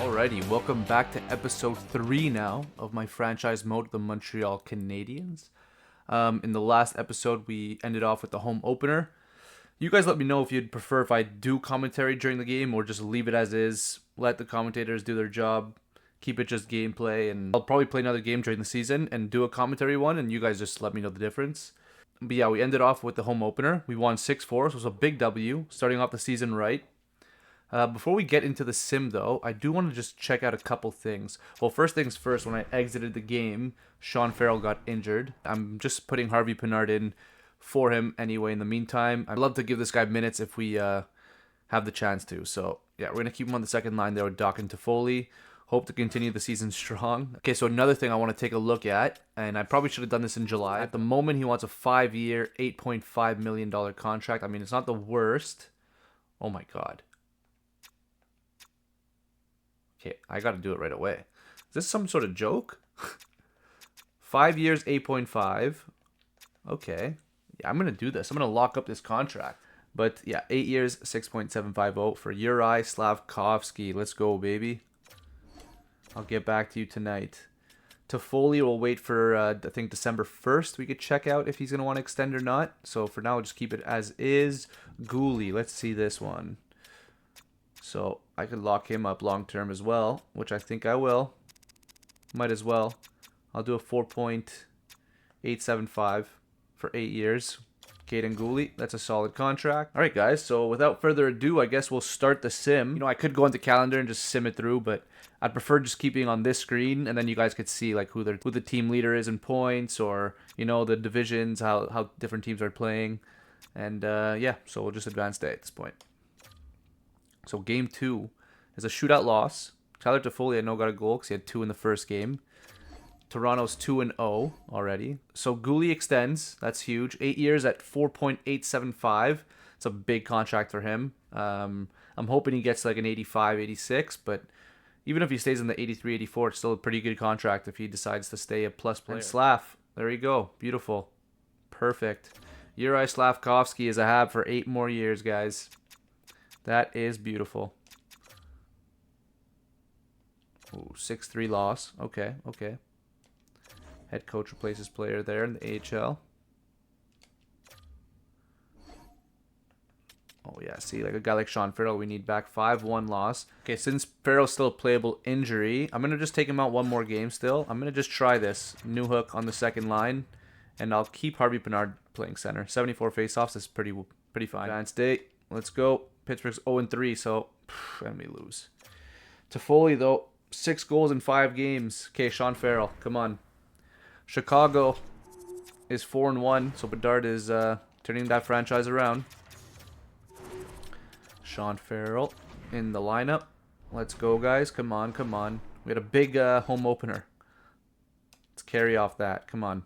Alrighty, welcome back to episode 3 now of my franchise mode, the Montreal Canadiens. In the last episode, we ended off with the home opener. You guys let me know if you'd prefer if I do commentary during the game or just leave it as is, let the commentators do their job, keep it just gameplay, and I'll probably play another game during the season and do a commentary one, and you guys just let me know the difference. But yeah, we ended off with the home opener. We won 6-4, so it was a big W, starting off the season right. Before we get into the sim, though, I do want to just check out a couple things. Well, first things first, when I exited the game, Sean Farrell got injured. I'm just putting Harvey Pinard in for him anyway in the meantime. I'd love to give this guy minutes if we have the chance to. So, yeah, we're going to keep him on the second line there with Doc and Toffoli. Hope to continue the season strong. Okay, so another thing I want to take a look at, and I probably should have done this in July. At the moment, he wants a 5-year, $8.5 million contract. I mean, it's not the worst. Oh my God. Okay, I got to do it right away. Is this some sort of joke? 5 years, 8.5. Okay. Yeah, I'm going to do this. I'm going to lock up this contract. But yeah, 8 years, 6.750 for Uri Slavkovsky. Let's go, baby. I'll get back to you tonight. Toffoli will wait for, I think, December 1st. We could check out if he's going to want to extend or not. So for now, we'll just keep it as is. Gooley, let's see this one. So I could lock him up long term as well, which I think I will. Might as well. I'll do a 4.875 for 8 years. Caden Gooley, that's a solid contract. All right, guys. So without further ado, I guess we'll start the sim. You know, I could go into calendar and just sim it through, but I'd prefer just keeping on this screen, and then you guys could see like who the team leader is in points, or you know the divisions, how different teams are playing, and yeah. So we'll just advance day at this point. So game 2 is a shootout loss. Tyler Toffoli, I know, got a goal because he had 2 in the first game. Toronto's 2-0 already. So Gooley extends. That's huge. 8 years at 4.875. It's a big contract for him. I'm hoping he gets like an 85, 86, but even if he stays in the 83, 84, it's still a pretty good contract if he decides to stay a plus player. And Slav, there you go. Beautiful. Perfect. Uri Slavkovsky is a hab for 8 more years, guys. That is beautiful. Ooh, 6-3 loss. Okay, okay. Head coach replaces player there in the AHL. Oh, yeah. See, like a guy like Sean Farrell, we need back. 5-1 loss. Okay, since Farrell's still a playable injury, I'm going to just take him out one more game still. I'm going to just try this. New hook on the second line. And I'll keep Harvey Pinard playing center. 74 faceoffs is pretty fine. Advanced day. Let's go. Pittsburgh's 0-3, so and we lose. Toffoli, though, 6 goals in 5 games. Okay, Sean Farrell, come on. Chicago is 4-1, so Bedard is turning that franchise around. Sean Farrell in the lineup. Let's go, guys. Come on, come on. We had a big home opener. Let's carry off that. Come on.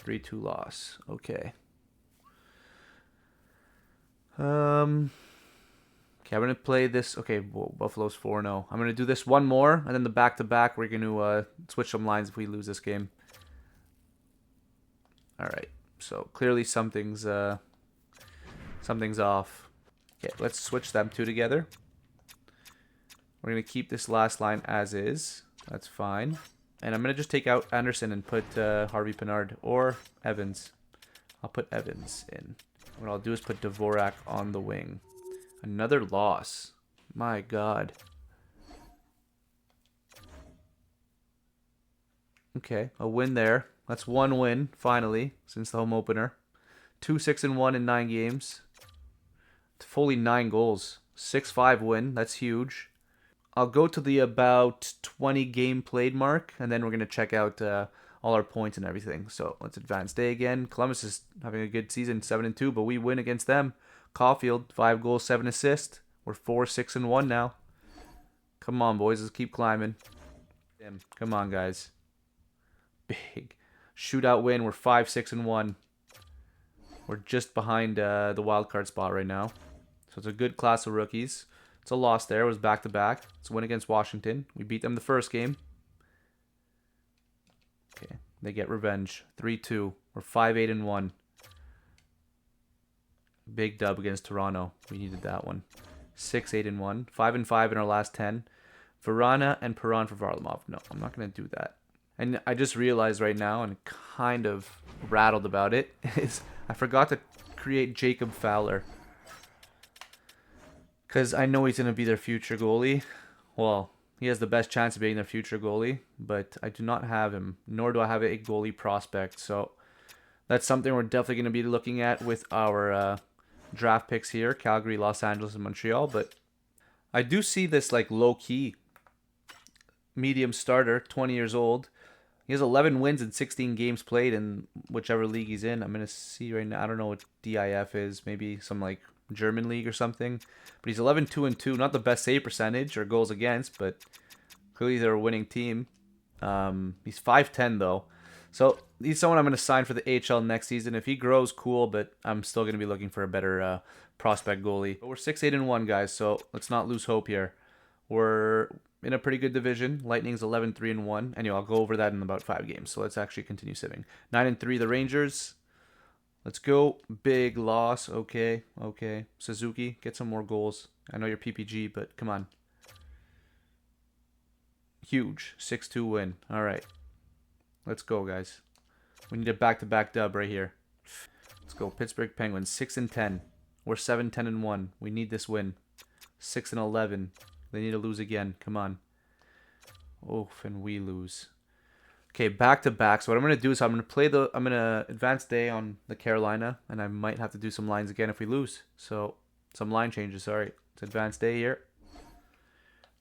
3-2 loss. Okay. Okay, I'm going to play this. Okay, well, Buffalo's 4-0. I'm going to do this one more, and then the back-to-back, we're going to switch some lines if we lose this game. All right, so clearly something's off. Okay, let's switch them two together. We're going to keep this last line as is. That's fine. And I'm going to just take out Anderson and put Harvey Pinard or Evans. I'll put Evans in. What I'll do is put Dvorak on the wing. Another loss. My God. Okay, a win there. That's one win, finally, since the home opener. 2-6-1 in 9 games. Fully 9 goals. 6-5 win. That's huge. I'll go to the about 20 game played mark, and then we're going to check out all our points and everything. So let's advance day again. Columbus is having a good season, 7-2, but we win against them. Caulfield, 5 goals, 7 assists. We're 4-6-1 now. Come on, boys. Let's keep climbing. Come on, guys. Big shootout win. We're 5-6-1. We're just behind the wild card spot right now. So it's a good class of rookies. It's a loss there. It was back-to-back. It's a win against Washington. We beat them the first game. Okay, they get revenge. 3-2. We're 5-8-1. Big dub against Toronto. We needed that one. 6, 8, and 1. 5 and 5 in our last 10. Varana and Perron for Varlamov. No, I'm not going to do that. And I just realized right now, and kind of rattled about it, is I forgot to create Jacob Fowler. Because I know he's going to be their future goalie. Well, he has the best chance of being their future goalie, but I do not have him, nor do I have a goalie prospect. So that's something we're definitely going to be looking at with our draft picks here, Calgary, Los Angeles, and Montreal. But I do see this like low-key medium starter, 20 years old. He has 11 wins in 16 games played in whichever league he's in. I'm going to see right now. I don't know what DIF is. Maybe some like German league or something. But he's 11-2-2. Not the best save percentage or goals against, but clearly they're a winning team. He's 5'10", though. So he's someone I'm going to sign for the AHL next season. If he grows, cool, but I'm still going to be looking for a better prospect goalie. But we're 6, 8, and 1, guys, so let's not lose hope here. We're in a pretty good division. Lightning's 11, 3, and 1. Anyway, I'll go over that in about 5 games. So let's actually continue sieving. 9 and 3, the Rangers. Let's go. Big loss. Okay. Suzuki, get some more goals. I know you're PPG, but come on. Huge. 6-2 win. All right. Let's go, guys. We need a back-to-back dub right here. Let's go. Pittsburgh Penguins, 6 and 10. We're 7, 10, and 1. We need this win. 6 and 11. They need to lose again. Come on. Oof, and we lose. Okay, back to back. So what I'm gonna do is I'm gonna advance day on the Carolina, and I might have to do some lines again if we lose. So some line changes. Sorry, it's advanced day here.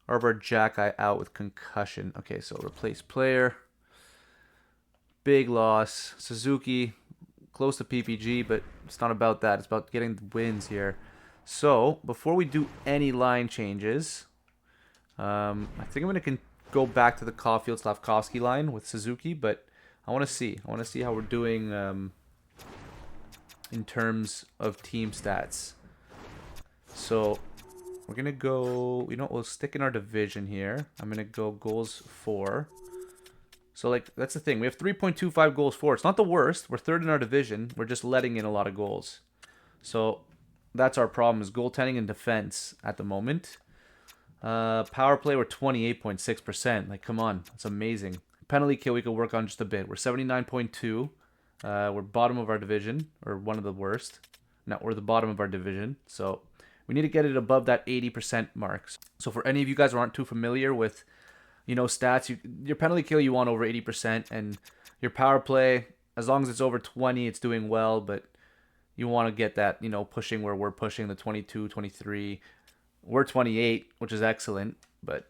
Arbor Jack-Eye out with concussion. Okay, so replace player. Big loss. Suzuki close to PPG, but it's not about that. It's about getting the wins here. So before we do any line changes, I think I'm gonna go back to the Caulfield-Slavkovsky line with Suzuki, but I want to see how we're doing in terms of team stats. So we're gonna go. We'll stick in our division here. I'm gonna go goals for. So like that's the thing. We have 3.25 goals for. It's not the worst. We're third in our division. We're just letting in a lot of goals. So that's our problem is goaltending and defense at the moment. Power play, we're 28.6%. Like, come on. That's amazing. Penalty kill, we could work on just a bit. We're 79.2. We're bottom of our division, or one of the worst. No, we're the bottom of our division. So we need to get it above that 80% mark. So for any of you guys who aren't too familiar with, stats, your penalty kill, you want over 80%. And your power play, as long as it's over 20, it's doing well. But you want to get that, pushing where we're pushing the 22, 23. We're 28, which is excellent, but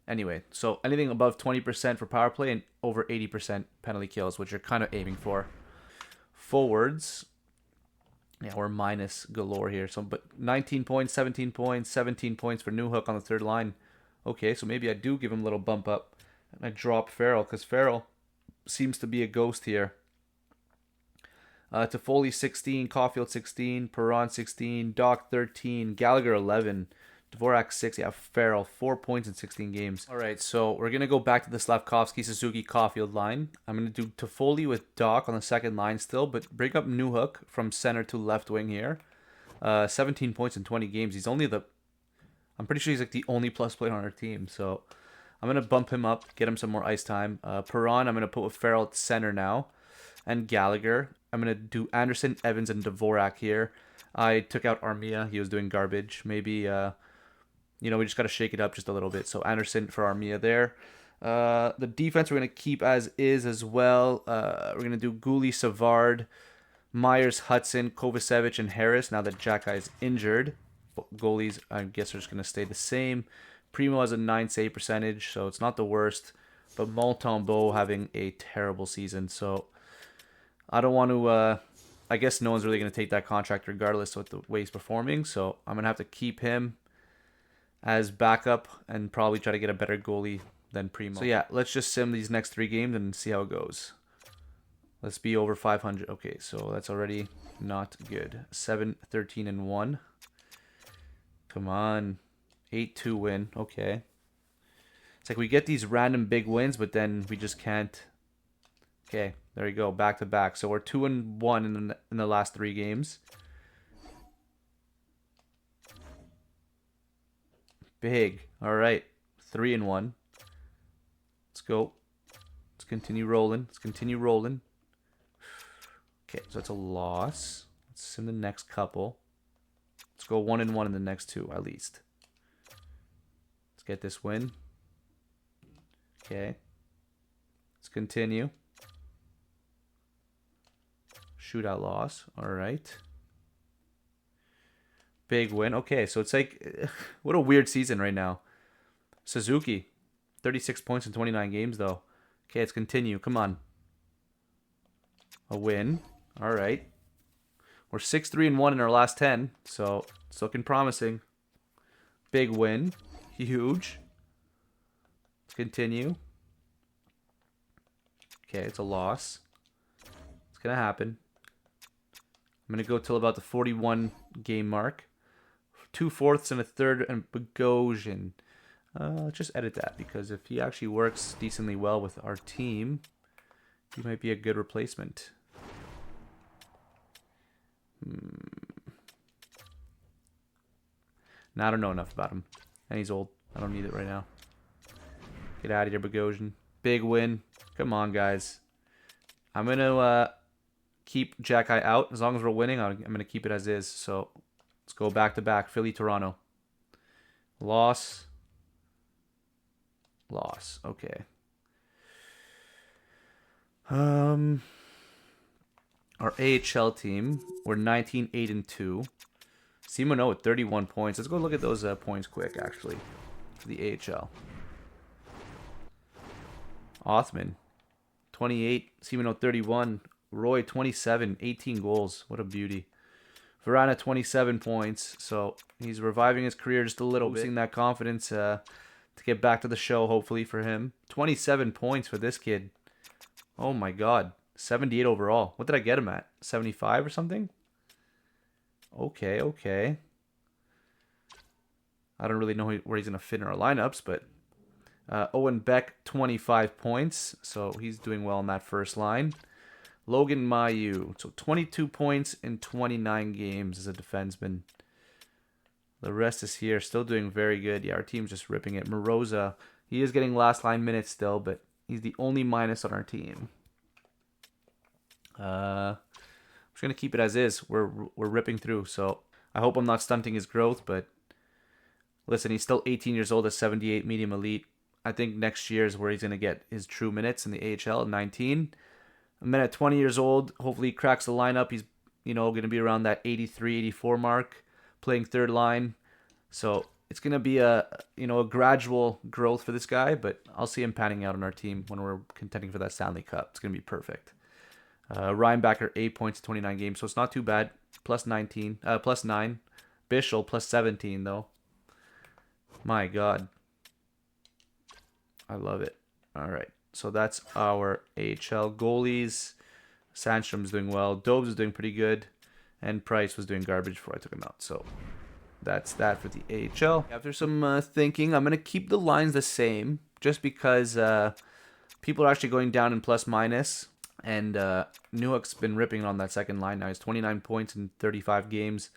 anyway. So anything above 20% for power play and over 80% penalty kills, which you're kind of aiming for. Forwards, yeah, we're minus galore here. So, but 19 points, 17 points, 17 points for Newhook on the third line. Okay, so maybe I do give him a little bump up, and I drop Farrell because Farrell seems to be a ghost here. Toffoli 16, Caulfield 16, Perron 16, Doc 13, Gallagher 11. Dvorak 6, yeah, Farrell 4 points in 16 games. All right, so we're going to go back to the Slavkovsky, Suzuki, Caulfield line. I'm going to do Toffoli with Doc on the second line still, but bring up Newhook from center to left wing here. 17 points in 20 games. He's only I'm pretty sure he's like the only plus player on our team, so I'm going to bump him up, get him some more ice time. Perron, I'm going to put with Farrell at center now, and Gallagher. I'm going to do Anderson, Evans, and Dvorak here. I took out Armia. He was doing garbage. Maybe... we just got to shake it up just a little bit. So Anderson for Armia there. The defense we're going to keep as is as well. We're going to do Gulli, Savard, Myers, Hudson, Kovacevic, and Harris now that Jack-Eye is injured. Goalies, I guess, are just going to stay the same. Primo has a 9 save percentage, so it's not the worst. But Montembeault having a terrible season. So I don't want to... I guess no one's really going to take that contract regardless of the way he's performing. So I'm going to have to keep him as backup and probably try to get a better goalie than Primo. So yeah, let's just sim these next 3 games and see how it goes. Let's be over 500. Okay, so that's already not good. 7, 13, and 1. Come on. 8-2 win. Okay. It's like we get these random big wins, but then we just can't. Okay, there you go. Back to back. So we're 2 and 1 in the last 3 games. Big. All right. 3-1. Let's go. Let's continue rolling. Let's continue rolling. Okay, so that's a loss. Let's in the next couple. Let's go 1-1 in the next two, at least. Let's get this win. Okay. Let's continue. Shootout loss. All right. Big win. Okay, so it's like, what a weird season right now. Suzuki, 36 points in 29 games, though. Okay, let's continue. Come on. A win. All right. We're 6-3-1 in our last 10, so it's looking promising. Big win. Huge. Let's continue. Okay, it's a loss. It's going to happen. I'm going to go till about the 41 game mark. 2 fourths and a third and Bogosian. Let's just edit that because if he actually works decently well with our team, he might be a good replacement. Now I don't know enough about him. And he's old. I don't need it right now. Get out of here, Bogosian. Big win. Come on, guys. I'm going to keep Jack-Eye out. As long as we're winning, I'm going to keep it as is. So let's go back-to-back. Philly, Toronto. Loss. Loss. Okay. Our AHL team, we're 19-8-2. Simoneau with 31 points. Let's go look at those points quick, actually, for the AHL. Othman, 28. Simoneau, 31. Roy, 27. 18 goals. What a beauty. Verana, 27 points. So he's reviving his career just a little bit. Boosting that confidence to get back to the show, hopefully, for him. 27 points for this kid. Oh, my God. 78 overall. What did I get him at? 75 or something? Okay, okay. I don't really know where he's going to fit in our lineups, but Owen Beck, 25 points. So he's doing well in that first line. Logan Mailloux, so 22 points in 29 games as a defenseman. The rest is here, still doing very good. Yeah, our team's just ripping it. Moroza, he is getting last line minutes still, but he's the only minus on our team. I'm just gonna keep it as is. We're ripping through, so I hope I'm not stunting his growth. But listen, he's still 18 years old at 78 medium elite. I think next year is where he's gonna get his true minutes in the AHL at 19. And then at 20 years old, hopefully he cracks the lineup. He's gonna be around that 83, 84 mark, playing third line. So it's gonna be a gradual growth for this guy. But I'll see him panning out on our team when we're contending for that Stanley Cup. It's gonna be perfect. Ryan Backer, 8 points in 29 games, so it's not too bad. Plus 19, plus 9. Bischel, plus 17, though. My God. I love it. All right, so that's our AHL goalies. Sandstrom's doing well. Dobes is doing pretty good. And Price was doing garbage before I took him out. So that's that for the AHL. After some thinking, I'm going to keep the lines the same just because people are actually going down in plus minus. And Newhook's been ripping on that second line now. He's 29 points in 35 games.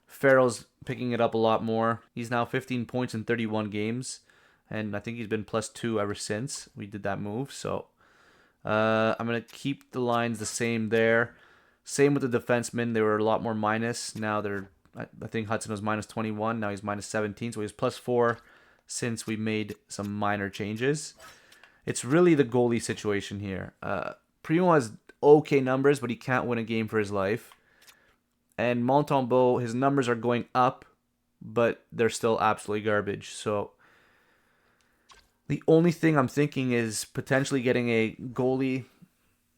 Farrell's picking it up a lot more. He's now 15 points in 31 games. And I think he's been plus 2 ever since we did that move. So I'm going to keep the lines the same there. Same with the defensemen. They were a lot more minus. Now I think Hudson was minus 21. Now he's minus 17. So he's plus 4 since we made some minor changes. It's really the goalie situation here. Primo has okay numbers, but he can't win a game for his life. And Montembeault, his numbers are going up, but they're still absolutely garbage. So the only thing I'm thinking is potentially getting a goalie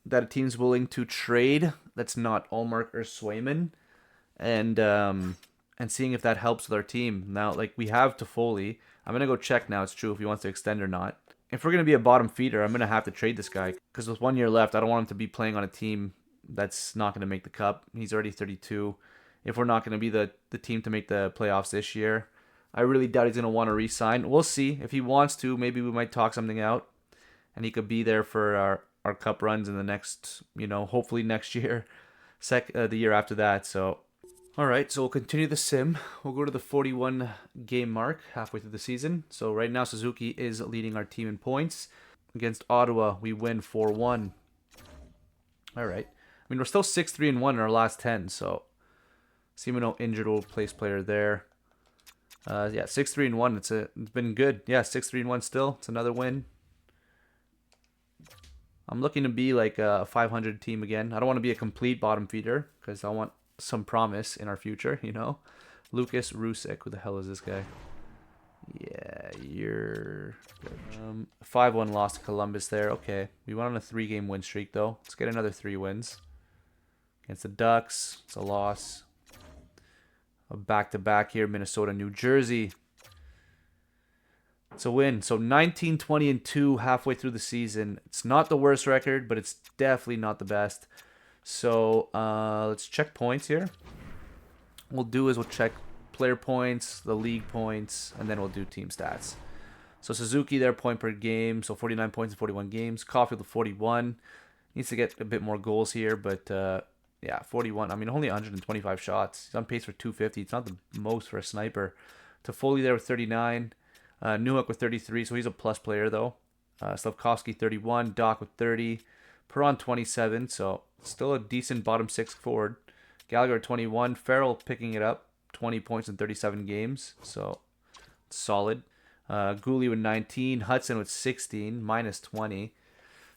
that a team's willing to trade that's not Ullmark or Swayman, and seeing if that helps with our team. Now, like, we have Toffoli. I'm going to go check now. It's true if he wants to extend or not. If we're going to be a bottom feeder, I'm going to have to trade this guy. Because with 1 year left, I don't want him to be playing on a team that's not going to make the cup. He's already 32. If we're not going to be the team to make the playoffs this year, I really doubt he's going to want to re-sign. We'll see. If he wants to, maybe we might talk something out. And he could be there for our cup runs in the next, hopefully next year. The year after that. So All right, so we'll continue the sim. We'll go to the 41 game mark halfway through the season. So right now Suzuki is leading our team in points. Against Ottawa, we win 4-1. All right. I mean, we're still 6-3-1 in our last 10, so Simono injured will place player there. Yeah, 6-3-1. It's been good. Yeah, 6-3-1 still. It's another win. I'm looking to be like a 500 team again. I don't want to be a complete bottom feeder because I want some promise in our future, you know. Lucas Rusek, who the hell is this guy? Yeah, you're good. 5-1 loss to Columbus there. Okay, we went on a 3-game win streak though. Let's get another 3 wins. Against the Ducks, it's a loss. A back-to-back here, Minnesota, New Jersey. It's a win. So 19, 20, and 2 halfway through the season. It's not the worst record, but it's definitely not the best. So let's check points here. What we'll do is we'll check player points, the league points, and then we'll do team stats. So Suzuki, their point per game, so 49 points in 41 games. Caulfield, 41. Needs to get a bit more goals here, but yeah, 41. I mean, only 125 shots. He's on pace for 250. It's not the most for a sniper. Toffoli there with 39. Newhook with 33, so he's a plus player, though. Slavkovsky, 31. Doc with 30. Perron, 27, so still a decent bottom 6 forward. Gallagher, 21. Farrell picking it up. 20 points in 37 games, so solid. Gooley with 19. Hudson with 16, minus 20.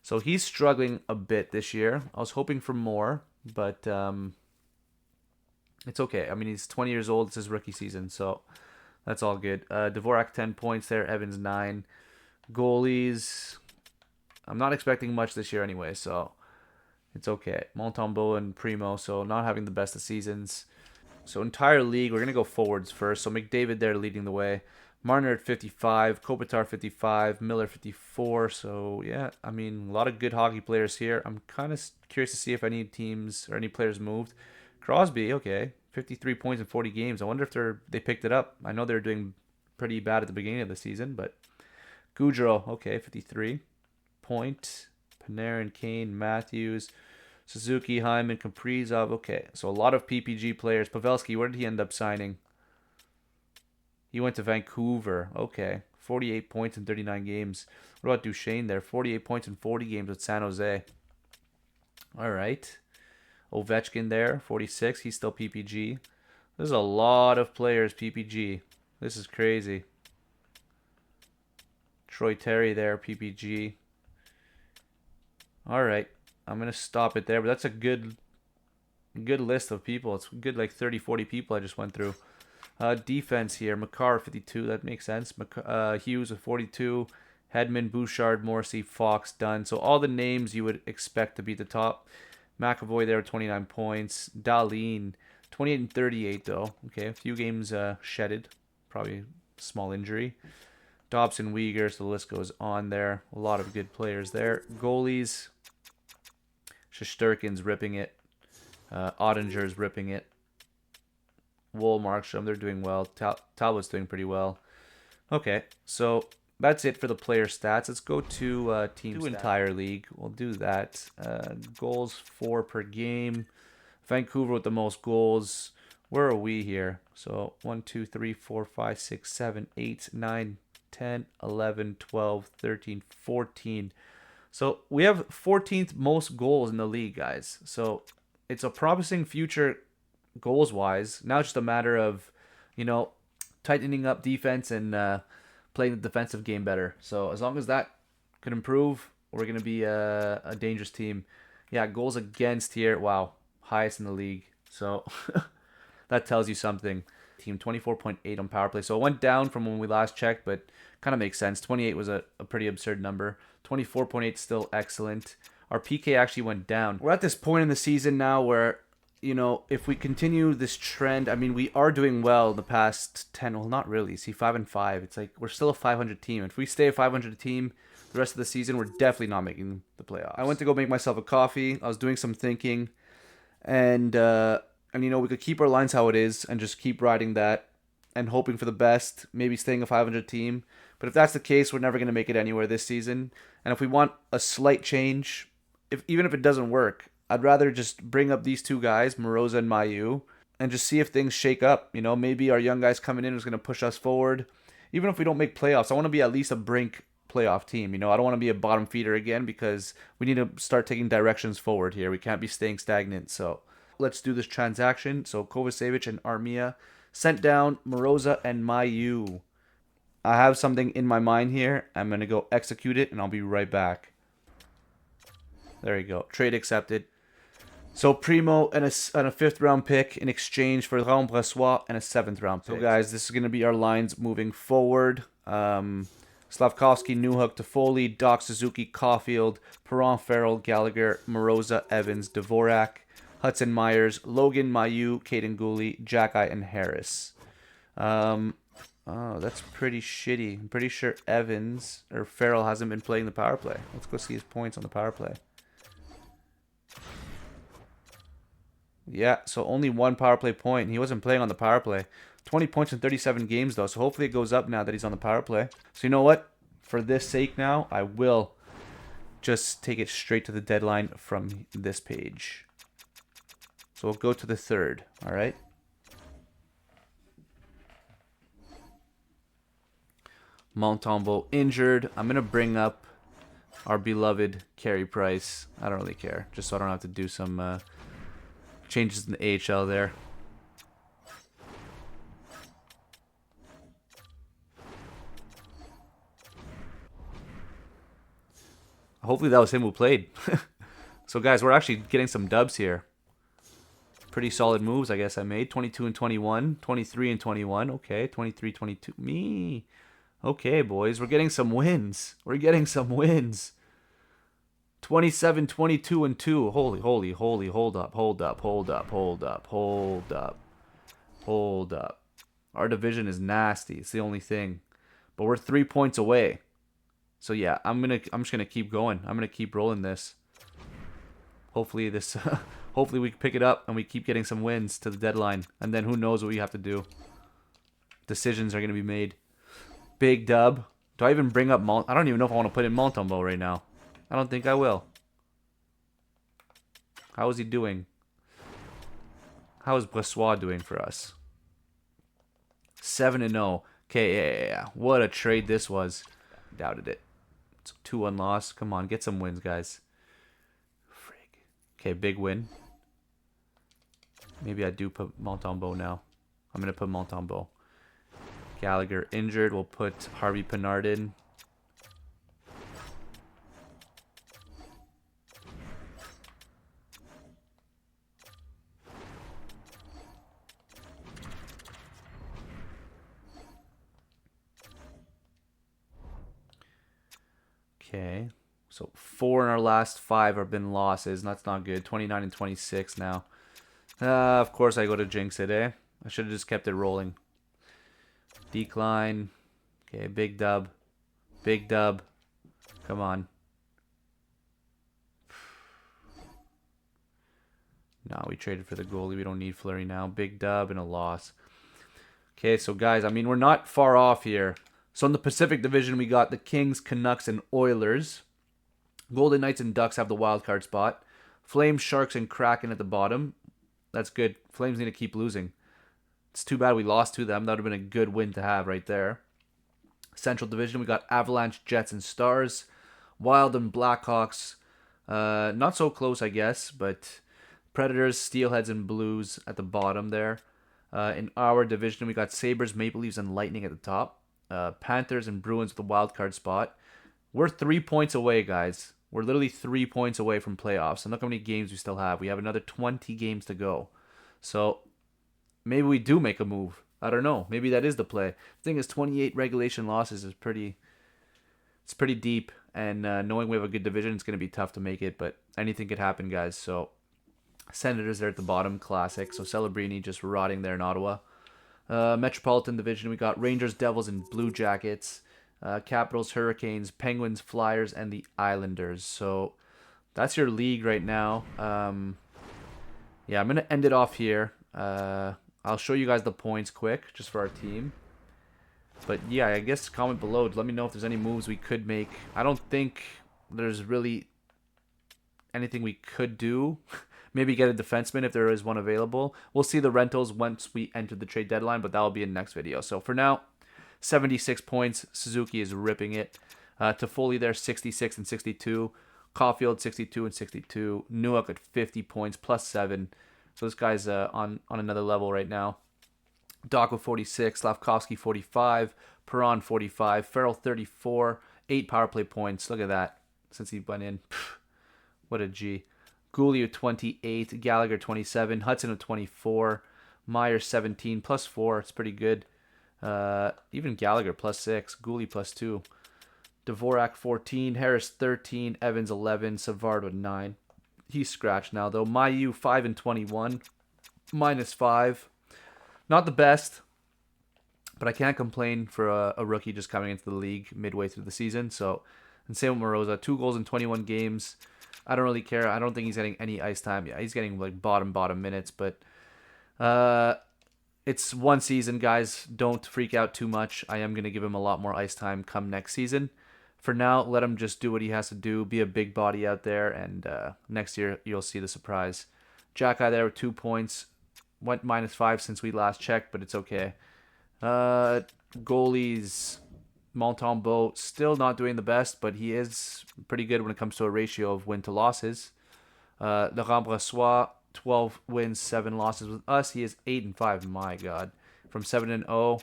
So he's struggling a bit this year. I was hoping for more, but it's okay. I mean, he's 20 years old. It's his rookie season, so that's all good. Dvorak, 10 points there. Evans, 9. Goalies, I'm not expecting much this year anyway, so it's okay. Montembeault and Primo, so not having the best of seasons. So entire league, we're going to go forwards first. So McDavid there leading the way. Marner at 55, Kopitar 55, Miller 54. So yeah, I mean, a lot of good hockey players here. I'm kind of curious to see if any teams or any players moved. Crosby, okay, 53 points in 40 games. I wonder if they picked it up. I know they were doing pretty bad at the beginning of the season, but Goudreau, okay, 53 point. Panarin, Kane, Matthews, Suzuki, Hyman, Kaprizov. Okay, so a lot of PPG players. Pavelski, where did he end up signing? He went to Vancouver. Okay, 48 points in 39 games. What about Duchesne there? 48 points in 40 games with San Jose. All right. Ovechkin there, 46. He's still PPG. There's a lot of players PPG. This is crazy. Troy Terry there, PPG. All right. I'm going to stop it there, but that's a good list of people. It's good, like 30, 40 people I just went through. Defense here. Makar, 52. That makes sense. Hughes with 42. Hedman, Bouchard, Morrissey, Fox, Dunn. So all the names you would expect to be at the top. McAvoy there, 29 points. Dahlin, 28 and 38, though. Okay, a few games shedded. Probably small injury. Dobson, Uyghur, so the list goes on there. A lot of good players there. Goalies. Shesterkin's ripping it. Ottinger's ripping it. Wool, Markstrom, they're doing well. Talbot's doing pretty well. Okay, so that's it for the player stats. Let's go to team stats. Entire league. We'll do that. Goals 4 per game. Vancouver with the most goals. Where are we here? So 1, 2, 3, 4, 5, 6, 7, 8, 9, 10, 11, 12, 13, 14. So we have 14th most goals in the league, guys. So it's a promising future goals-wise. Now it's just a matter of, tightening up defense and playing the defensive game better. So as long as that can improve, we're going to be a dangerous team. Yeah, goals against here. Wow, highest in the league. So that tells you something. Team 24.8 on power play. So it went down from when we last checked, but kind of makes sense. 28 was a pretty absurd number. 24.8 still excellent. Our PK actually went down. We're at this point in the season now where, if we continue this trend, I mean, we are doing well the past 10. Well, not really. See, 5-5. It's like we're still a 500 team. If we stay a 500 team the rest of the season, we're definitely not making the playoffs. I went to go make myself a coffee. I was doing some thinking, and we could keep our lines how it is and just keep riding that and hoping for the best, maybe staying a 500 team. But if that's the case, we're never going to make it anywhere this season. And if we want a slight change, even if it doesn't work, I'd rather just bring up these two guys, Moroza and Mayu, and just see if things shake up. You know, maybe our young guys coming in is going to push us forward. Even if we don't make playoffs, I want to be at least a brink playoff team. You know, I don't want to be a bottom feeder again because we need to start taking directions forward here. We can't be staying stagnant. So let's do this transaction. So Kovacevic and Armia sent down Moroza and Mayu. I have something in my mind here. I'm going to go execute it, and I'll be right back. There you go. Trade accepted. So Primo and a 5th round pick in exchange for Raon Brassois and a 7th round pick. So guys, this is going to be our lines moving forward. Slavkovsky, Newhook, Toffoli, Doc, Suzuki, Caulfield, Perron, Farrell, Gallagher, Moroza, Evans, Dvorak, Hudson Myers, Logan, Mayu, Caden Gooley, Jack-Eye, and Harris. Oh, that's pretty shitty. I'm pretty sure Evans or Farrell hasn't been playing the power play. Let's go see his points on the power play. Yeah, so only 1 power play point. He wasn't playing on the power play. 20 points in 37 games, though, so hopefully it goes up now that he's on the power play. So you know what? For this sake now, I will just take it straight to the deadline from this page. So we'll go to the 3rd, all right? Montembeault injured. I'm going to bring up our beloved Carey Price. I don't really care, just so I don't have to do some changes in the AHL there. Hopefully that was him who played. So guys, we're actually getting some dubs here. Pretty solid moves, I guess I made. 22 and 21, 23 and 21. Okay, 23, 22. Me. Okay, boys, we're getting some wins. We're getting some wins. 27, 22, and 2. Holy, hold up. Our division is nasty. It's the only thing. But we're 3 points away. So yeah, I'm just gonna keep going. I'm gonna keep rolling this. Hopefully hopefully we can pick it up and we keep getting some wins to the deadline. And then who knows what we have to do. Decisions are gonna be made. Big dub. Do I even bring up I don't even know if I want to put in Montembeault right now. I don't think I will. How is he doing? How is Brassois doing for us? 7-0. Okay, yeah. What a trade this was. Doubted it. It's 2-1 loss. Come on, get some wins, guys. Frig. Okay, big win. Maybe I do put Montembeault now. I'm going to put Montembeault. Gallagher injured. We'll put Harvey Pinard in. Okay, so 4 in our last 5 have been losses. That's not good. 29 and 26 now. Of course I go to jinx it, eh? I should have just kept it rolling. Decline. Okay, big dub. Big dub. Come on. No, we traded for the goalie. We don't need Fleury now. Big dub and a loss. Okay, so guys, I mean, we're not far off here. So in the Pacific Division, we got the Kings, Canucks, and Oilers. Golden Knights and Ducks have the wild card spot. Flames, Sharks, and Kraken at the bottom. That's good. Flames need to keep losing. It's too bad we lost to them. That would have been a good win to have right there. Central Division, we got Avalanche, Jets, and Stars. Wild and Blackhawks. Not so close, I guess, but Predators, Steelheads, and Blues at the bottom there. In our division, we got Sabres, Maple Leafs, and Lightning at the top. Panthers and Bruins with the wild card spot. We're 3 points away, guys. We're literally 3 points away from playoffs. And look how many games we still have. We have another 20 games to go. So maybe we do make a move. I don't know. Maybe that is the play. The thing is, 28 regulation losses is pretty deep. And knowing we have a good division, it's going to be tough to make it. But anything could happen, guys. So Senators there at the bottom, classic. So Celebrini just rotting there in Ottawa. Metropolitan Division, we got Rangers, Devils, and Blue Jackets. Capitals, Hurricanes, Penguins, Flyers, and the Islanders. So that's your league right now. Yeah, I'm going to end it off here. I'll show you guys the points quick, just for our team. But yeah, I guess comment below. Let me know if there's any moves we could make. I don't think there's really anything we could do. Maybe get a defenseman if there is one available. We'll see the rentals once we enter the trade deadline, but that will be in the next video. So for now, 76 points. Suzuki is ripping it. Toffoli there, 66 and 62. Caulfield, 62 and 62. Newhook at 50 points, plus 7. So this guy's on another level right now. Dako 46, Slavkovsky 45, Perron 45, Farrell 34, 8 power play points. Look at that since he went in. What a G. Gouli with 28, Gallagher 27, Hudson with 24, Meyer 17, plus 4. It's pretty good. Even Gallagher plus 6, Gouli plus 2. Dvorak 14, Harris 13, Evans 11, Savard with 9. He's scratched now though. Mayu 5 and 21, minus 5. Not the best, but I can't complain for a rookie just coming into the league midway through the season. So, and same with Moroza, 2 goals in 21 games. I don't really care. I don't think he's getting any ice time. Yeah, he's getting like bottom minutes, but it's one season, guys. Don't freak out too much. I am going to give him a lot more ice time come next season. For now, let him just do what he has to do, be a big body out there, and next year you'll see the surprise. Jack-Eye there with 2 points. Went minus 5 since we last checked, but it's okay. Goalies, Montembeault, still not doing the best, but he is pretty good when it comes to a ratio of win to losses. Laurent Brossoit, 12 wins, 7 losses with us. He is 8 and 5. My God, from 7 and 0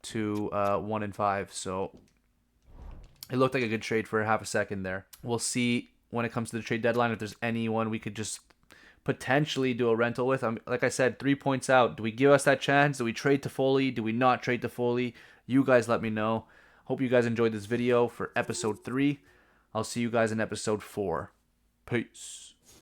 to 1 and 5. So it looked like a good trade for half a second there. We'll see when it comes to the trade deadline if there's anyone we could just potentially do a rental with. Like I said, 3 points out. Do we give us that chance? Do we trade Toffoli? Do we not trade Toffoli? You guys let me know. Hope you guys enjoyed this video for episode 3. I'll see you guys in episode 4. Peace.